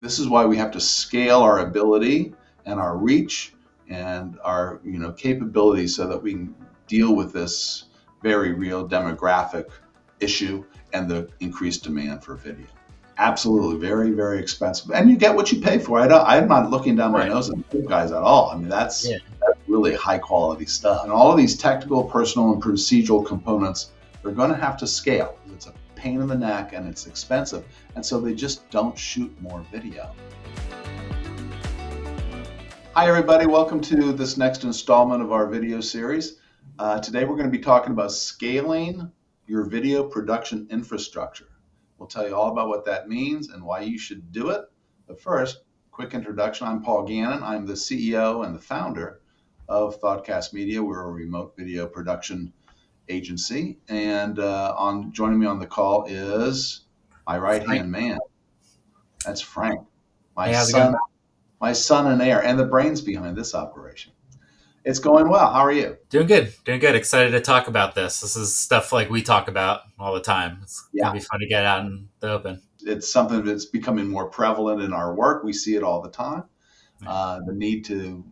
This is why we have to scale our ability and our reach and our capabilities so that we can deal with this very real demographic issue and the increased demand for video. Absolutely, very, very expensive, and you get what you pay for. I'm not looking down my Right. nose at you guys at all. I mean, Yeah. that's really high quality stuff, and all of these technical, personal, and procedural components, they're going to have to scale. It's a pain in the neck, and it's expensive, and so they just don't shoot more video. Hi, everybody. Welcome to this next installment of our video series. Today, we're going to be talking about scaling your video production infrastructure. We'll tell you all about what that means and why you should do it. But first, quick introduction. I'm Paul Gannon. I'm the CEO and the founder of Thoughtcast Media. We're a remote video production agency. And joining me on the call is my right-hand man. That's Frank, Hey, how's it going? my son and heir, and the brains behind this operation. It's going well. How are you? Doing good. Excited to talk about this. This is stuff like we talk about all the time. It's going to be fun to get out in the open. It's something that's becoming more prevalent in our work. We see it all the time. The need to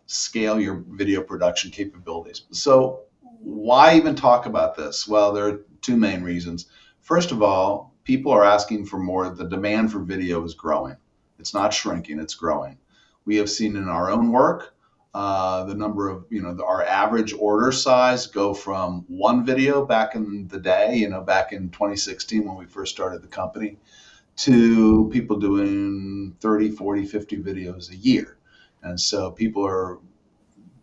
scale your video production capabilities. So why even talk about this? Well, there are two main reasons. First of all, people are asking for more. The demand for video is growing. It's not shrinking, it's growing. We have seen in our own work, the number of, our average order size go from one video back in the day, back in 2016 when we first started the company, to people doing 30, 40, 50 videos a year. And so people are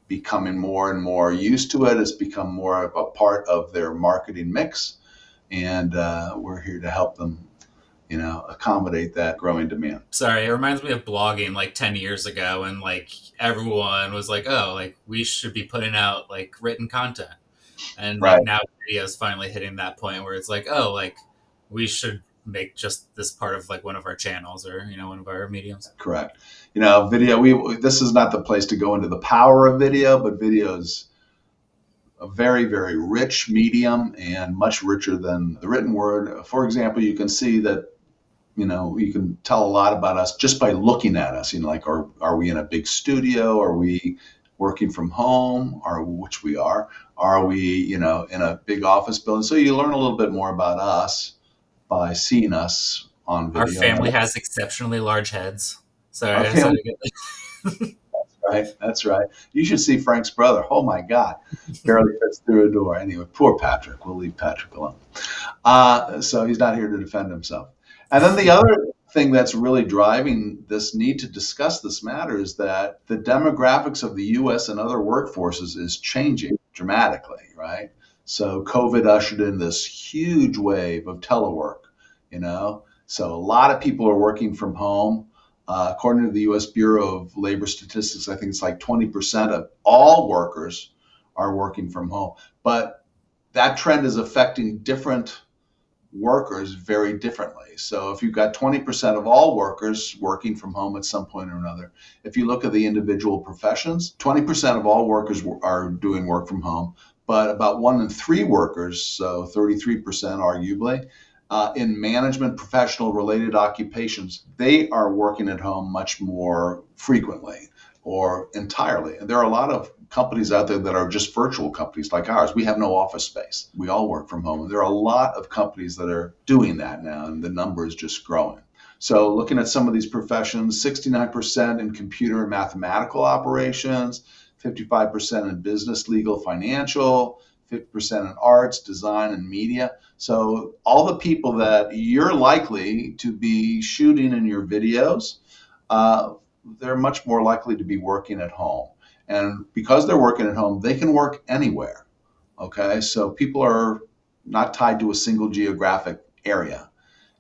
becoming more and more used to it. It's become more of a part of their marketing mix. And we're here to help them accommodate that growing demand. Sorry, it reminds me of blogging like 10 years ago, and like everyone was like, oh, like we should be putting out like written content. And Right. Like now video is finally hitting that point where it's like, oh, like we should make just this part of like one of our channels or, one of our mediums. Correct. Video, this is not the place to go into the power of video, but video is a very, very rich medium and much richer than the written word. For example, you can see that you can tell a lot about us just by looking at us. Like, are we in a big studio? Are we working from home? Which we are. Are we, in a big office building? So you learn a little bit more about us by seeing us on video. Our family has exceptionally large heads. Sorry. That's right. You should see Frank's brother. Oh my God, barely fits through a door. Anyway, poor Patrick. We'll leave Patrick alone. So he's not here to defend himself. And then the other thing that's really driving this need to discuss this matter is that the demographics of the U.S. and other workforces is changing dramatically, right? So COVID ushered in this huge wave of telework, So a lot of people are working from home. According to the U.S. Bureau of Labor Statistics, I think it's like 20% of all workers are working from home. But that trend is affecting different workers very differently. So if you've got 20% of all workers working from home at some point or another, if you look at the individual professions, 20% of all workers are doing work from home, but about 1 in 3 workers, so 33% arguably, in management professional related occupations, they are working at home much more frequently or entirely. And there are a lot of companies out there that are just virtual companies like ours. We have no office space. We all work from home. And there are a lot of companies that are doing that now, and the number is just growing. So looking at some of these professions, 69% in computer and mathematical operations, 55% in business, legal, financial, 50% in arts, design, and media. So all the people that you're likely to be shooting in your videos, they're much more likely to be working at home. And because they're working at home, they can work anywhere. Okay, so people are not tied to a single geographic area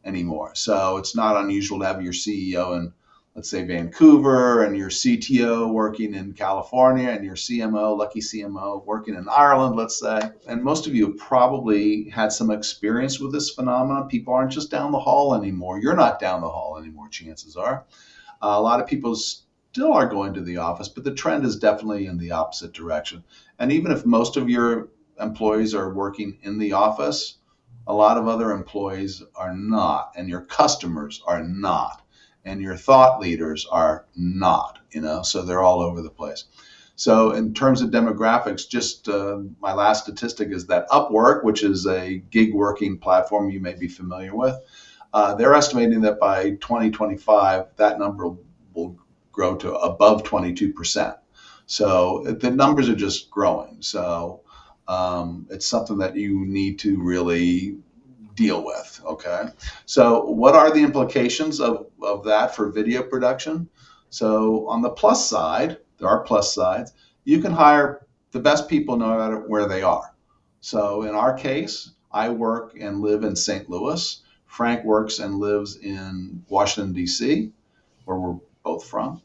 anymore. So it's not unusual to have your CEO in, let's say, Vancouver, and your CTO working in California, and your CMO, lucky CMO, working in Ireland, let's say. And most of you have probably had some experience with this phenomenon. People aren't just down the hall anymore. You're not down the hall anymore, chances are. A lot of people still are going to the office, but the trend is definitely in the opposite direction. And even if most of your employees are working in the office, a lot of other employees are not, and your customers are not. and your thought leaders are not, so they're all over the place. So in terms of demographics, just my last statistic is that Upwork, which is a gig working platform you may be familiar with, they're estimating that by 2025, that number will grow to above 22%. So the numbers are just growing. So it's something that you need to really deal with. Okay. So what are the implications of that for video production? So on the plus side, there are plus sides. You can hire the best people no matter where they are. So in our case, I work and live in St. Louis. Frank works and lives in Washington, D.C., where we're both from.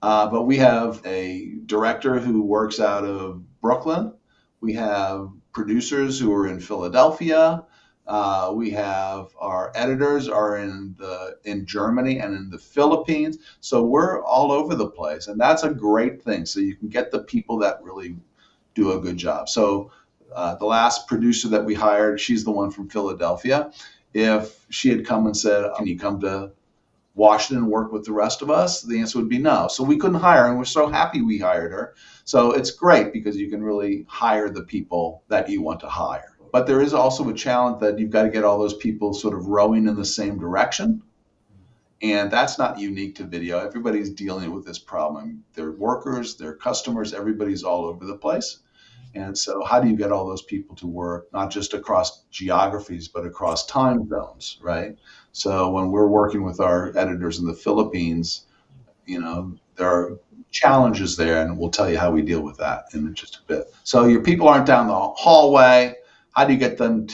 But we have a director who works out of Brooklyn. We have producers who are in Philadelphia. We have our editors are in Germany and in the Philippines. So we're all over the place, and that's a great thing. So you can get the people that really do a good job. So the last producer that we hired, she's the one from Philadelphia. If she had come and said, "Can you come to Washington and work with the rest of us?" the answer would be no. So we couldn't hire her, and we're so happy we hired her. So it's great because you can really hire the people that you want to hire. But there is also a challenge that you've got to get all those people sort of rowing in the same direction. And that's not unique to video. Everybody's dealing with this problem. Their workers, their customers, everybody's all over the place. And so how do you get all those people to work, not just across geographies, but across time zones, right? So when we're working with our editors in the Philippines, there are challenges there, and we'll tell you how we deal with that in just a bit. So your people aren't down the hallway. How do you get them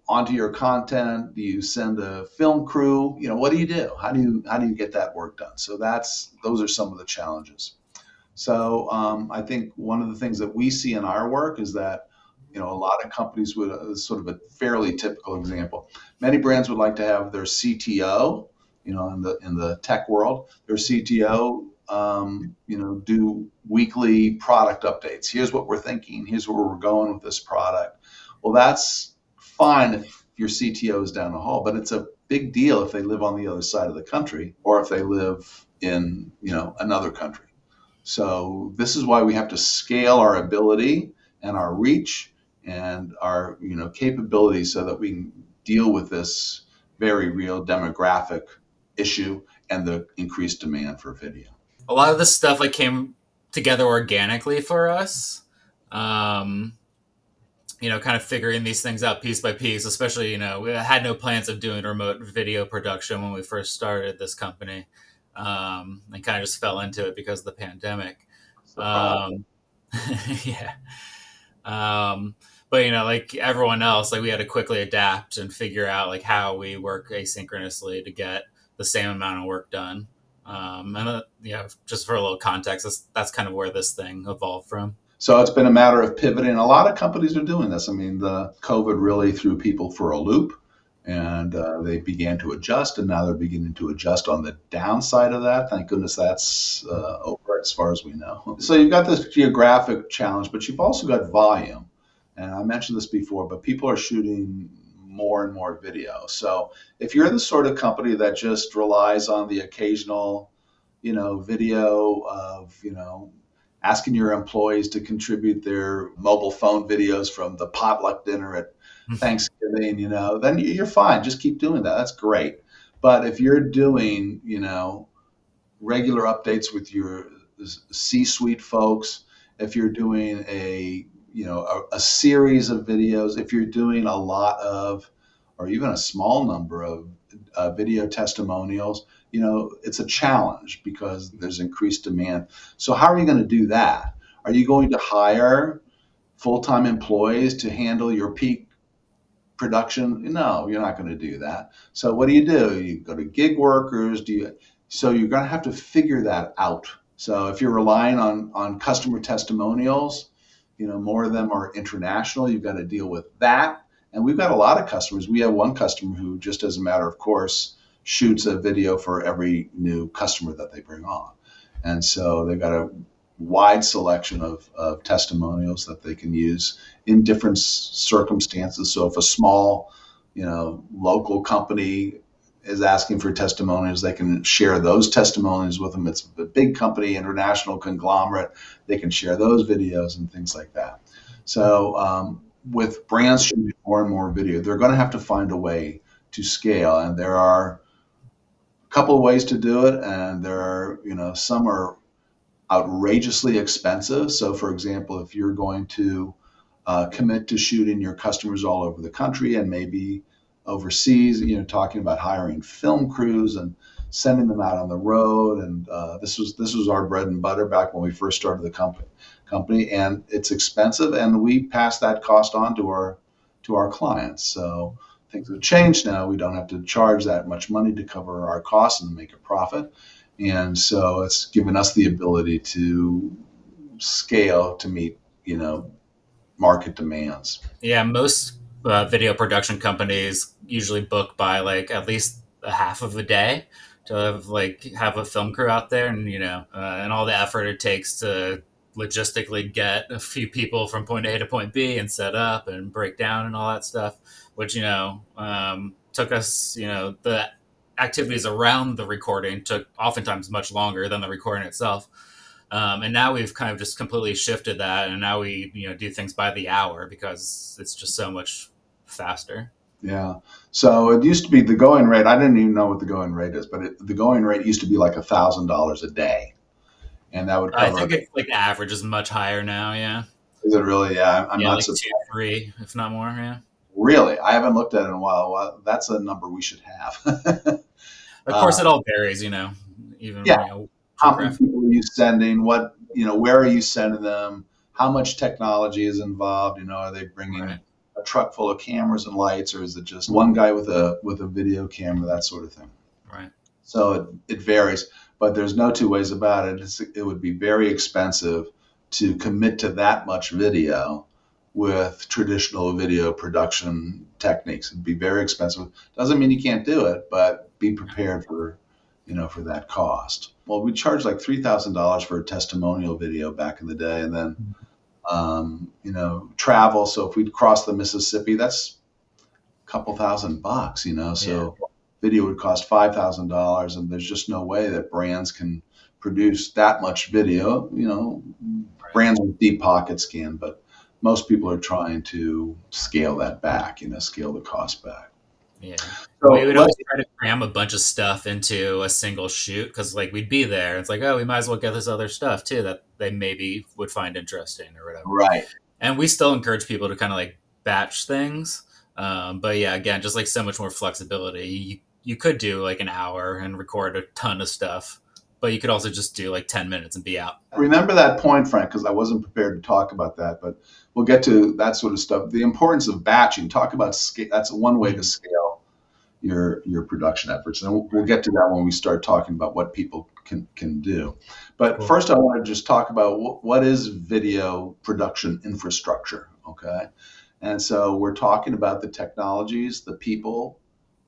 onto your content? Do you send a film crew? What do you do? How do you get that work done? So those are some of the challenges. So I think one of the things that we see in our work is that, a lot of companies would, sort of a fairly typical example, many brands would like to have their CTO, in the tech world, their CTO, do weekly product updates. Here's what we're thinking. Here's where we're going with this product. Well, that's fine if your CTO is down the hall, but it's a big deal if they live on the other side of the country or if they live in, another country. So this is why we have to scale our ability and our reach and our, capabilities so that we can deal with this very real demographic issue and the increased demand for video. A lot of this stuff came together organically for us. Kind of figuring these things out piece by piece, especially, we had no plans of doing remote video production when we first started this company. And kind of just fell into it because of the pandemic. Yeah. But, like everyone else, we had to quickly adapt and figure out how we work asynchronously to get the same amount of work done. And just for a little context, that's kind of where this thing evolved from. So it's been a matter of pivoting. A lot of companies are doing this. I mean, the COVID really threw people for a loop, and they began to adjust, and now they're beginning to adjust on the downside of that. Thank goodness that's over as far as we know. So you've got this geographic challenge, but you've also got volume. And I mentioned this before, but people are shooting more and more video. So if you're the sort of company that just relies on the occasional, video of, asking your employees to contribute their mobile phone videos from the potluck dinner at Thanksgiving, then you're fine. Just keep doing that. That's great. But if you're doing, regular updates with your C-suite folks, if you're doing a series of videos, if you're doing a lot of, or even a small number of video testimonials, it's a challenge because there's increased demand. So how are you going to do that? Are you going to hire full-time employees to handle your peak production? No, you're not going to do that. So what do? You go to gig workers. So you're going to have to figure that out. So if you're relying on customer testimonials, more of them are international. You've got to deal with that. And we've got a lot of customers. We have one customer who, just as a matter of course, shoots a video for every new customer that they bring on. And so they've got a wide selection of testimonials that they can use in different circumstances. So if a small, local company is asking for testimonials, they can share those testimonials with them. It's a big company, international conglomerate. They can share those videos and things like that. So with brands shooting more and more video, they're going to have to find a way to scale. And there are a couple of ways to do it. And there are, some are outrageously expensive. So, for example, if you're going to commit to shooting your customers all over the country and maybe overseas, talking about hiring film crews and sending them out on the road, and this was our bread and butter back when we first started the company, and it's expensive, and we pass that cost on to our clients. So things have changed now. We don't have to charge that much money to cover our costs and make a profit. And so it's given us the ability to scale to meet, market demands. Yeah, most video production companies usually book by like at least a half of a day to have a film crew out there, and and all the effort it takes to logistically get a few people from point A to point B and set up and break down and all that stuff, which took us, the activities around the recording took oftentimes much longer than the recording itself. And now we've kind of just completely shifted that, and now we do things by the hour because it's just so much faster. Yeah. So it used to be the going rate. I didn't even know what the going rate is, but the going rate used to be like $1,000 a day, and that would cover. I think it's like the average is much higher now. Yeah. Is it really? Yeah, I'm not like surprised. 2, 3, if not more. Yeah. Really, I haven't looked at it in a while. Well, that's a number we should have. Of course, it all varies. Even how many people are you sending? What where are you sending them? How much technology is involved? Are they bringing a truck full of cameras and lights, or is it just one guy with a video camera, that sort of thing? Right. So it varies, but there's no two ways about it. It would be very expensive to commit to that much video with traditional video production techniques. It'd be very expensive. Doesn't mean you can't do it, but be prepared for that cost. Well, we charged like $3,000 for a testimonial video back in the day, and then travel. So if we'd cross the Mississippi, that's a couple $1,000, so video would cost $5,000, and there's just no way that brands can produce that much video. Brands with deep pockets can, but most people are trying to scale that back, scale the cost back. Yeah. So we would always try to cram a bunch of stuff into a single shoot because we'd be there. It's like, oh, we might as well get this other stuff too that they maybe would find interesting or whatever. Right. And we still encourage people to kind of batch things. But yeah, again, just so much more flexibility. You could do an hour and record a ton of stuff, but you could also just do 10 minutes and be out. Remember that point, Frank, because I wasn't prepared to talk about that, but we'll get to that sort of stuff. The importance of batching. Talk about scale. That's one way to scale your production efforts, and we'll get to that when we start talking about what people can do. But cool. First, I want to just talk about what is video production infrastructure. Okay, and so we're talking about the technologies, the people,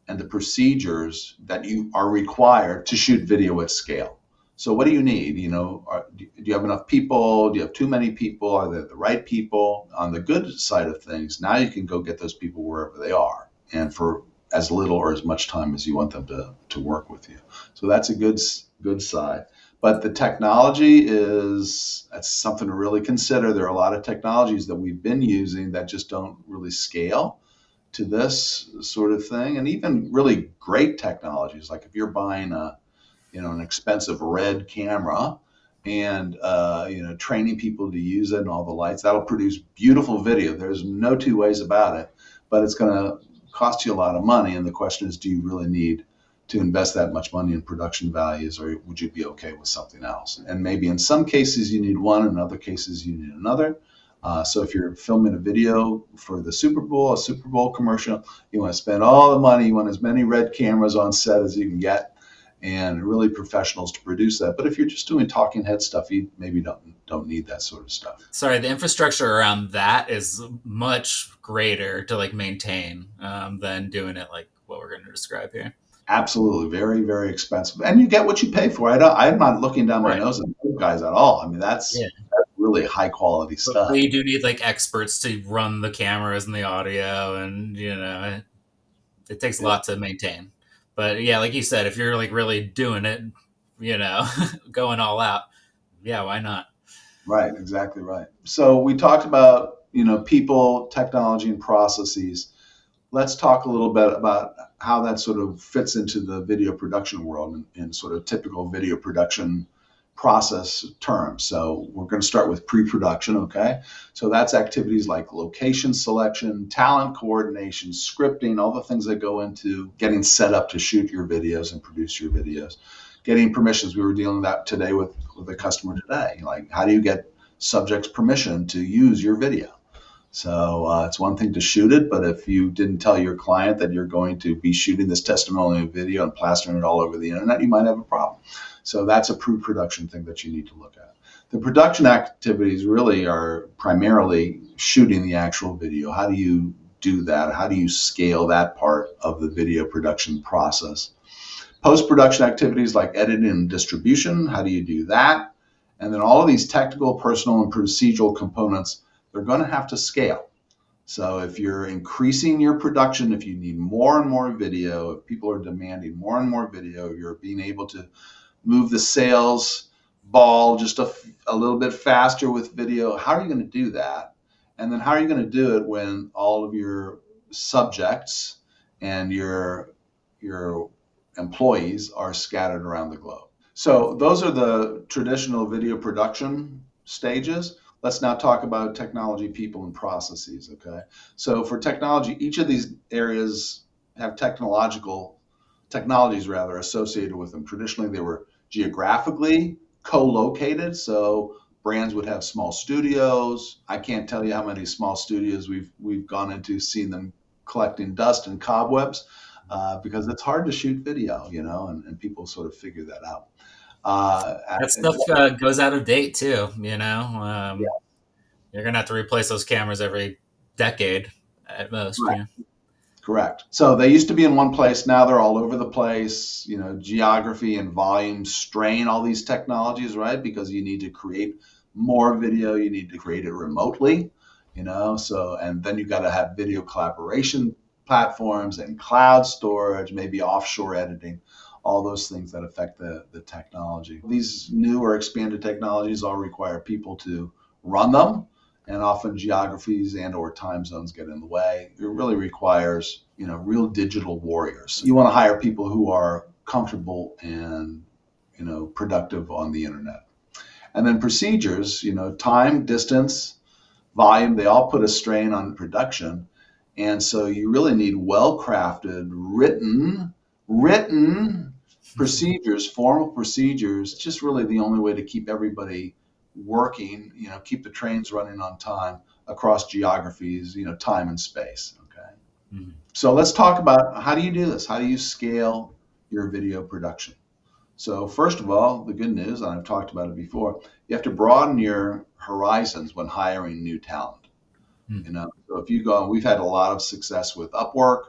and the procedures that you are required to shoot video at scale. So what do you need? Do you have enough people? Do you have too many people? Are they the right people? On the good side of things, now you can go get those people wherever they are, and for as little or as much time as you want them to work with you. So that's a good side. But the technology that's something to really consider. There are a lot of technologies that we've been using that just don't really scale to this sort of thing. And even really great technologies, like if you're buying an expensive RED camera and training people to use it and all the lights, that'll produce beautiful video. There's no two ways about it, but it's going to cost you a lot of money. And the question is, do you really need to invest that much money in production values, or would you be okay with something else? And maybe in some cases you need one, in other cases you need another. So if you're filming a video for the Super Bowl, a Super Bowl commercial, you want to spend all the money, you want as many RED cameras on set as you can get, and really professionals to produce that. But if you're just doing talking head stuff, you maybe don't need that sort of stuff. Sorry, the infrastructure around that is much greater to maintain than doing it like what we're going to describe here. Absolutely, very, very expensive, and you get what you pay for. I'm not looking down my nose at those guys at all. I mean, that's really high quality stuff. But you do need experts to run the cameras and the audio, and it takes a lot to maintain. But yeah, like you said, if you're like really doing it, going all out, yeah, why not? Right, exactly right. So we talked about, people, technology, and processes. Let's talk a little bit about how that sort of fits into the video production world in sort of typical video production process terms. So we're going to start with pre-production, okay? So that's activities like location selection, talent coordination, scripting, all the things that go into getting set up to shoot your videos and produce your videos. Getting permissions. We were dealing with that today with a customer today. Like, how do you get subjects permission to use your video? So it's one thing to shoot it, but if you didn't tell your client that you're going to be shooting this testimonial video and plastering it all over the internet, you might have a problem. So that's a pre-production thing that you need to look at. The production activities really are primarily shooting the actual video. How do you do that? How do you scale that part of the video production process? Post-production activities like editing and distribution, how do you do that? And then all of these technical, personal, and procedural components, they're going to have to scale. So if you're increasing your production, if you need more and more video, if people are demanding more and more video, you're being able to move the sales ball just a little bit faster with video. How are you going to do that? And then how are you going to do it when all of your subjects and your employees are scattered around the globe? So those are the traditional video production stages. Let's now talk about technology, people, and processes, okay? So for technology, each of these areas have technologies associated with them. Traditionally, they were geographically co-located, so brands would have small studios. I can't tell you how many small studios we've gone into, seen them collecting dust and cobwebs, because it's hard to shoot video, and people sort of figure that out. That stuff goes out of date too. You're gonna have to replace those cameras every decade at most. Right. Yeah. Correct. So they used to be in one place. Now they're all over the place. Geography and volume strain all these technologies, right? Because you need to create more video. You need to create it remotely, So, and then you got to have video collaboration platforms and cloud storage, maybe offshore editing, all those things that affect the technology. These new or expanded technologies all require people to run them. And often geographies and or time zones get in the way. It really requires, real digital warriors. You want to hire people who are comfortable and, productive on the internet. And then procedures, time, distance, volume, they all put a strain on production. And so you really need well-crafted, written procedures, formal procedures. It's just really the only way to keep everybody working, keep the trains running on time across geographies, time and space. Okay. Mm-hmm. So let's talk about, how do you do this? How do you scale your video production? So first of all, the good news, and I've talked about it before, you have to broaden your horizons when hiring new talent. Mm-hmm. So if you go, we've had a lot of success with Upwork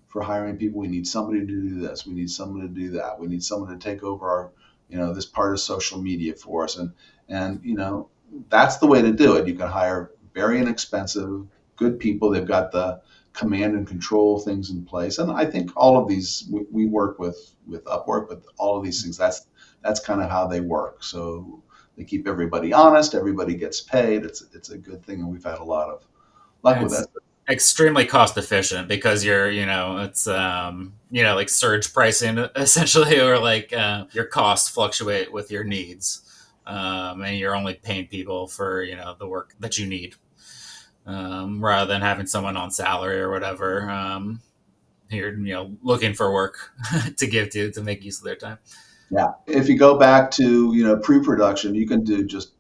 for hiring people. We need somebody to do this. We need someone to do that. We need someone to take over our, this part of social media for us. And that's the way to do it. You can hire very inexpensive, good people. They've got the command and control things in place. And I think all of these, we work with Upwork, but all of these things, that's kind of how they work. So they keep everybody honest, everybody gets paid. It's a good thing. And we've had a lot of luck with that. Extremely cost efficient because it's like surge pricing essentially, or like your costs fluctuate with your needs. And you're only paying people for the work that you need, rather than having someone on salary or whatever. You're looking for work to give to make use of their time. Yeah, if you go back to pre-production, you can do just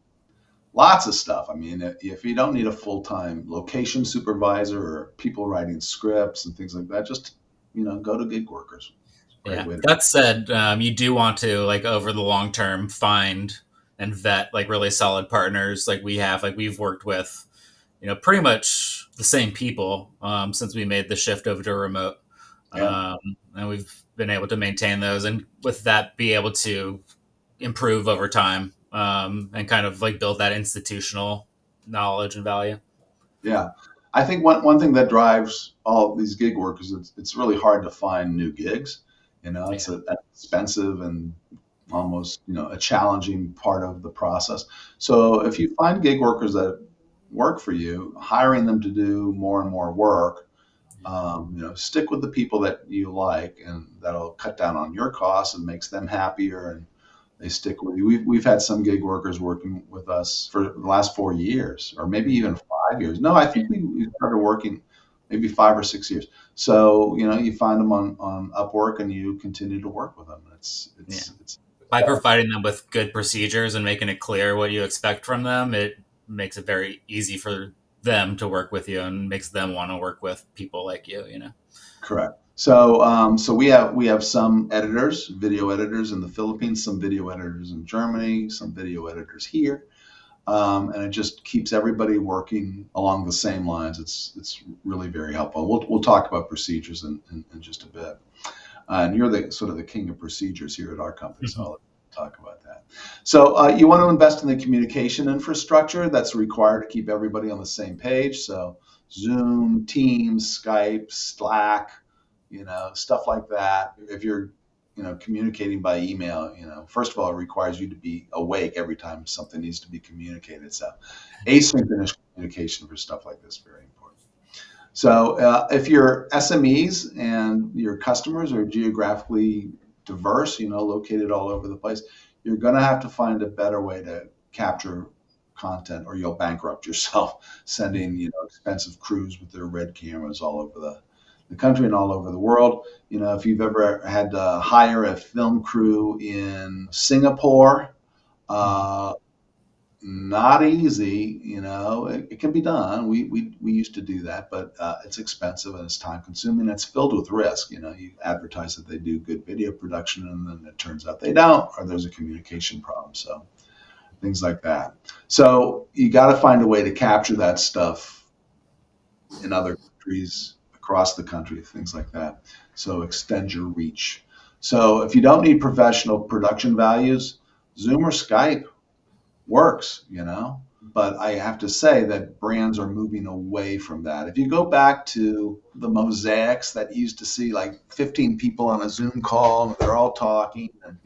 lots of stuff. I mean, if you don't need a full-time location supervisor or people writing scripts and things like that, just go to gig workers. Yeah. That said, you do want to, like, over the long term, find and vet like really solid partners. Like we've worked with, pretty much the same people since we made the shift over to remote. Yeah. And we've been able to maintain those, and with that, be able to improve over time and kind of like build that institutional knowledge and value. Yeah. I think one thing that drives all these gig workers, it's really hard to find new gigs. It's an expensive and almost, a challenging part of the process. So if you find gig workers that work for you, hiring them to do more and more work, stick with the people that you like, and that'll cut down on your costs and makes them happier, and they stick with you. We've had some gig workers working with us for the last 4 years, or maybe even 5 years. No, I think we started working maybe 5 or 6 years. So you find them on Upwork, and you continue to work with them. It's by providing them with good procedures and making it clear what you expect from them, it makes it very easy for them to work with you and makes them want to work with people like you. Correct. So we have some editors, video editors in the Philippines, some video editors in Germany, some video editors here, and it just keeps everybody working along the same lines. It's really very helpful. We'll talk about procedures in just a bit. And you're the sort of the king of procedures here at our company, so I'll talk about that. So you want to invest in the communication infrastructure that's required to keep everybody on the same page. So Zoom, Teams, Skype, Slack, stuff like that. If you're, communicating by email, first of all, it requires you to be awake every time something needs to be communicated. So asynchronous communication for stuff like this is very important. So if your SMEs and your customers are geographically diverse, located all over the place, you're going to have to find a better way to capture content, or you'll bankrupt yourself sending, expensive crews with their red cameras all over the country and all over the world. If you've ever had to hire a film crew in Singapore, not easy. It can be done. We used to do that, but it's expensive and it's time consuming. It's filled with risk. You advertise that they do good video production, and then it turns out they don't, or there's a communication problem. So things like that. So you got to find a way to capture that stuff in other countries, across the country, things like that. So extend your reach. So if you don't need professional production values, Zoom or Skype works, but I have to say that brands are moving away from that. If you go back to the mosaics that you used to see, like 15 people on a Zoom call, and they're all talking, and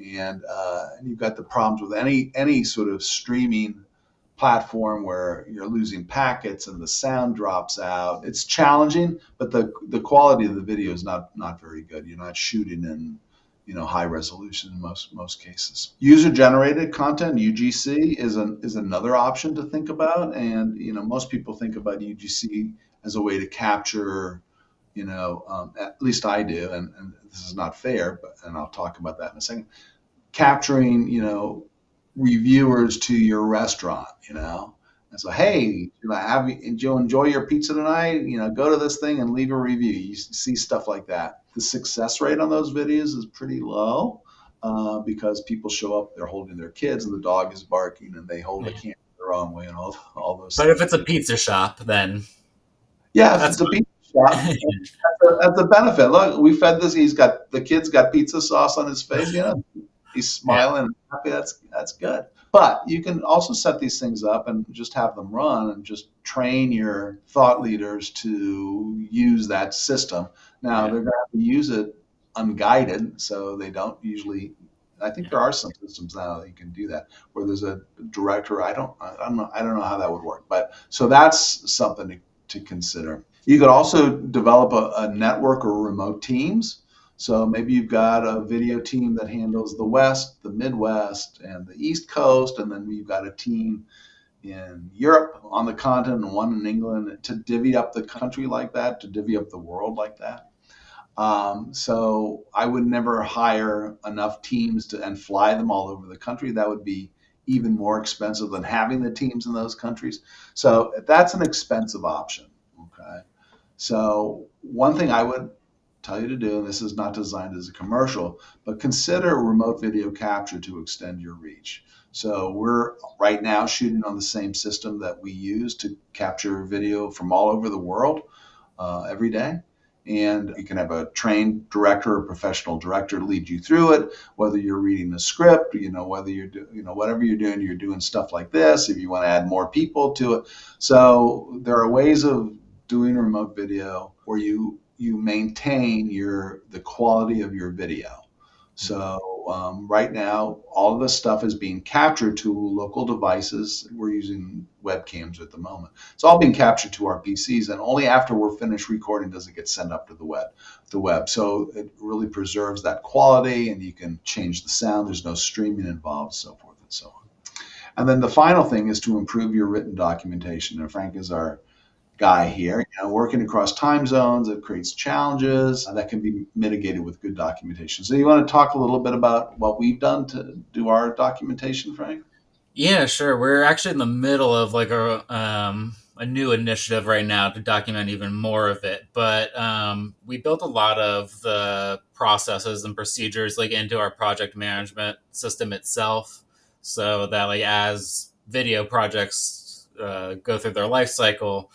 you've got the problems with any sort of streaming platform where you're losing packets and the sound drops out. It's challenging, but the quality of the video is not very good. You're not shooting in high resolution in most cases. User generated content, UGC, is another option to think about. And most people think about UGC as a way to capture, at least I do, and this is not fair, and I'll talk about that in a second, capturing reviewers to your restaurant, and so, hey, did you enjoy your pizza tonight? Go to this thing and leave a review. You see stuff like that. The success rate on those videos is pretty low because people show up, they're holding their kids, and the dog is barking, and they hold the camera the wrong way, and all those But things. if it's a pizza shop, then if it's a pizza shop, that's a benefit. Look, we fed this. The kid's got pizza sauce on his face. He's smiling and happy. That's good. But you can also set these things up and just have them run, and just train your thought leaders to use that system. Now they're going to have to use it unguided, so they don't usually. I think there are some systems now that you can do that, where there's a director. I don't know how that would work, but so that's something to consider. You could also develop a network or remote teams. So maybe you've got a video team that handles the West, the Midwest, and the East Coast, and then you've got a team in Europe on the continent and one in England, to divvy up the country like that, to divvy up the world like that. So I would never hire enough teams and fly them all over the country. That would be even more expensive than having the teams in those countries. So that's an expensive option. Okay. So one thing I would tell you to do, and this is not designed as a commercial, but consider remote video capture to extend your reach. So we're right now shooting on the same system that we use to capture video from all over the world every day. And you can have a trained director or professional director lead you through it, whether you're reading a script, whether you're whatever you're doing stuff like this, if you want to add more people to it. So there are ways of doing remote video where you maintain the quality of your video. So right now, all of this stuff is being captured to local devices. We're using webcams at the moment. It's all being captured to our PCs, and only after we're finished recording does it get sent up to the web. So it really preserves that quality, and you can change the sound. There's no streaming involved, so forth and so on. And then the final thing is to improve your written documentation. And Frank is our guy here. Working across time zones, it creates challenges that can be mitigated with good documentation. So you want to talk a little bit about what we've done to do our documentation, Frank? Yeah, sure. We're actually in the middle of like a new initiative right now to document even more of it. But we built a lot of the processes and procedures like into our project management system itself, so that like as video projects go through their life cycle,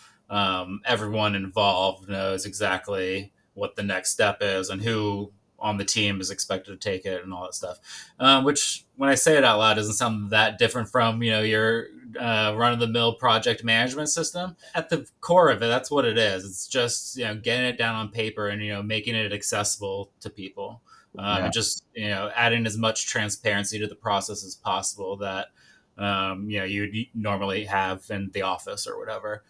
everyone involved knows exactly what the next step is and who on the team is expected to take it and all that stuff. Which, when I say it out loud, doesn't sound that different from your run-of-the-mill project management system. At the core of it, that's what it is. It's just getting it down on paper and making it accessible to people. And just adding as much transparency to the process as possible that you'd normally have in the office or whatever.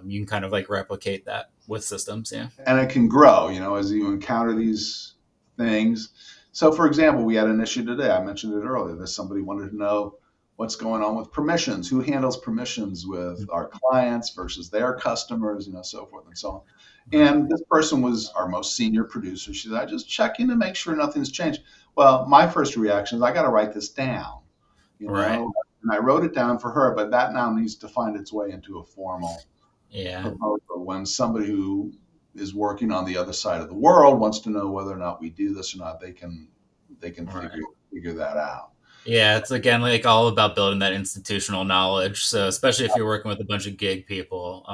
You can kind of like replicate that with systems. Yeah. And it can grow, as you encounter these things. So, for example, we had an issue today. I mentioned it earlier. That somebody wanted to know what's going on with permissions. Who handles permissions with our clients versus their customers, so forth and so on. And this person was our most senior producer. She said, "I just checking to make sure nothing's changed." Well, my first reaction is I got to write this down, Right. And I wrote it down for her, but that now needs to find its way into a formal proposal. When somebody who is working on the other side of the world wants to know whether or not we do this or not, they can figure that out. Yeah, it's again like all about building that institutional knowledge. So especially if you're working with a bunch of gig people,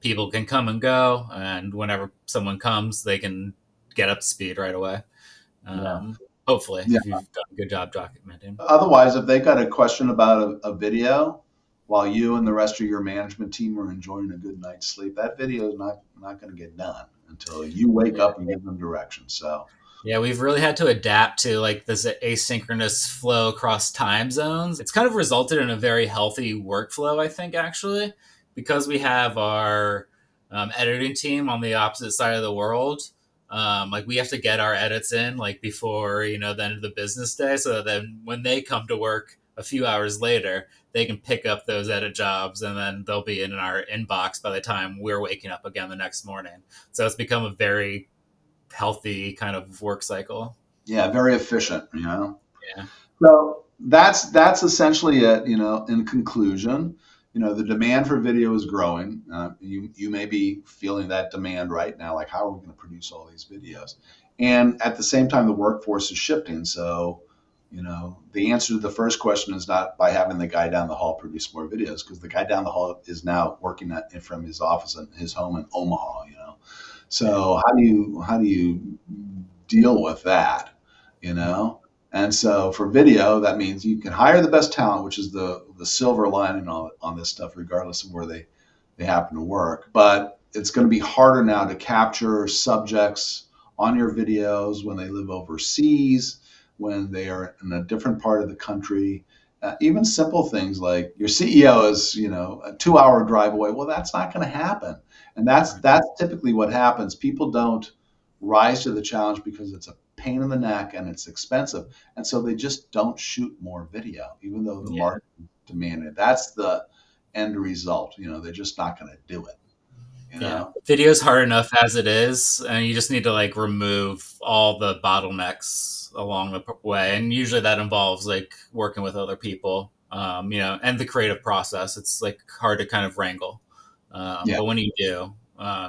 people can come and go, and whenever someone comes, they can get up to speed right away. Hopefully, if you've done a good job documenting. Otherwise, if they've got a question about a video while you and the rest of your management team are enjoying a good night's sleep, that video is not going to get done until you wake up and give them direction. So yeah, we've really had to adapt to like this asynchronous flow across time zones. It's kind of resulted in a very healthy workflow, I think, actually, because we have our editing team on the opposite side of the world. Like we have to get our edits in like before the end of the business day, so that when they come to work a few hours later, they can pick up those edit jobs, and then they'll be in our inbox by the time we're waking up again the next morning. So it's become a very healthy kind of work cycle. Yeah, very efficient. Yeah. So that's essentially it. In conclusion, the demand for video is growing. You may be feeling that demand right now, like how are we going to produce all these videos? And at the same time, the workforce is shifting. So, the answer to the first question is not by having the guy down the hall produce more videos, because the guy down the hall is now working from his office and his home in Omaha. So how do you deal with that? And so for video, that means you can hire the best talent, which is the silver lining on this stuff, regardless of where they happen to work. But it's going to be harder now to capture subjects on your videos when they live overseas, when they are in a different part of the country. Even simple things like your CEO is, a 2-hour drive away. Well, that's not going to happen. And that's typically what happens. People don't rise to the challenge because it's a pain in the neck and it's expensive. And so they just don't shoot more video, even though the market demanded it. That's the end result. They're just not going to do it. Video's hard enough as it is, and you just need to like remove all the bottlenecks along the way. And usually that involves like working with other people, and the creative process. It's like hard to kind of wrangle. But when you do,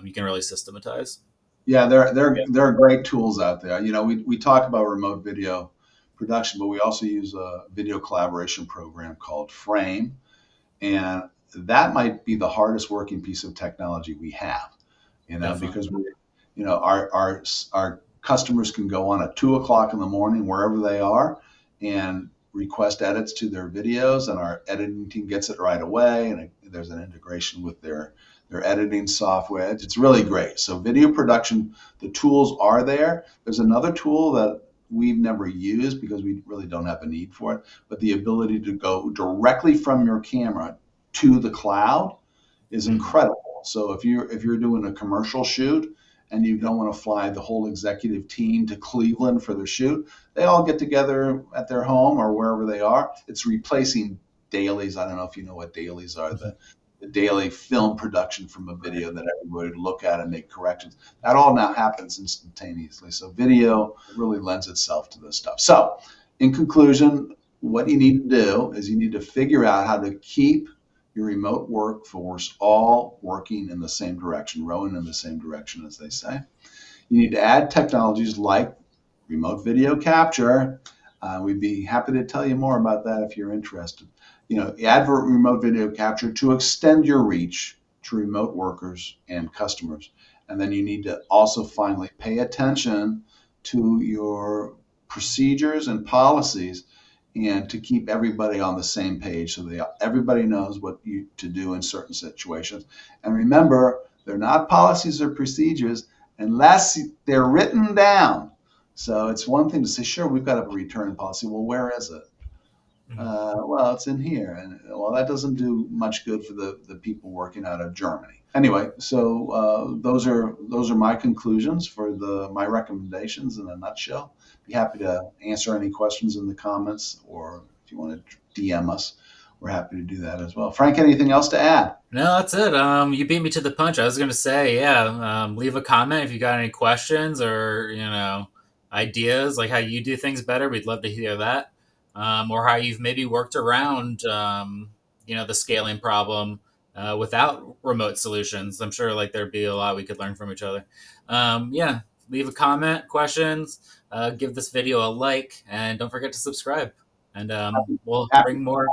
you can really systematize. Yeah, there are great tools out there. We talk about remote video production, but we also use a video collaboration program called Frame, and that might be the hardest working piece of technology we have. Because our customers can go on at 2:00 in the morning wherever they are and request edits to their videos, and our editing team gets it right away, and there's an integration with their editing software. It's really great. So video production, the tools are there. There's another tool that we've never used because we really don't have a need for it. But the ability to go directly from your camera to the cloud is incredible. So if you're doing a commercial shoot and you don't want to fly the whole executive team to Cleveland for their shoot, they all get together at their home or wherever they are. It's replacing dailies. I don't know if you know what dailies are. The daily film production from a video that everybody would look at and make corrections. That all now happens instantaneously. So video really lends itself to this stuff. So in conclusion, what you need to do is you need to figure out how to keep your remote workforce all working in the same direction, rowing in the same direction, as they say. You need to add technologies like remote video capture. We'd be happy to tell you more about that if you're interested. Add remote video capture to extend your reach to remote workers and customers. And then you need to also finally pay attention to your procedures and policies and to keep everybody on the same page so everybody knows what to do in certain situations. And remember, they're not policies or procedures unless they're written down. So it's one thing to say, sure, we've got a return policy. Well, where is it? Well, it's in here. And well, that doesn't do much good for the people working out of Germany. Anyway, so those are my conclusions for my recommendations in a nutshell. Be happy to answer any questions in the comments, or if you want to DM us, we're happy to do that as well. Frank, anything else to add? No, that's it. You beat me to the punch. I was going to say, leave a comment if you got any questions or, ideas like how you do things better. We'd love to hear that. Or how you've maybe worked around, the scaling problem without remote solutions. I'm sure there'd be a lot we could learn from each other. Leave a comment, questions, give this video a like, and don't forget to subscribe. And we'll bring more.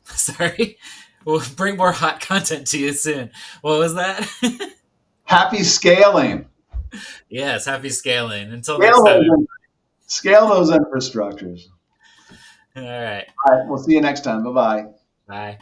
Sorry, we'll bring more hot content to you soon. What was that? Happy scaling. Yes, happy scaling. Until next time. Scale those infrastructures. All right. All right. We'll see you next time. Bye-bye. Bye.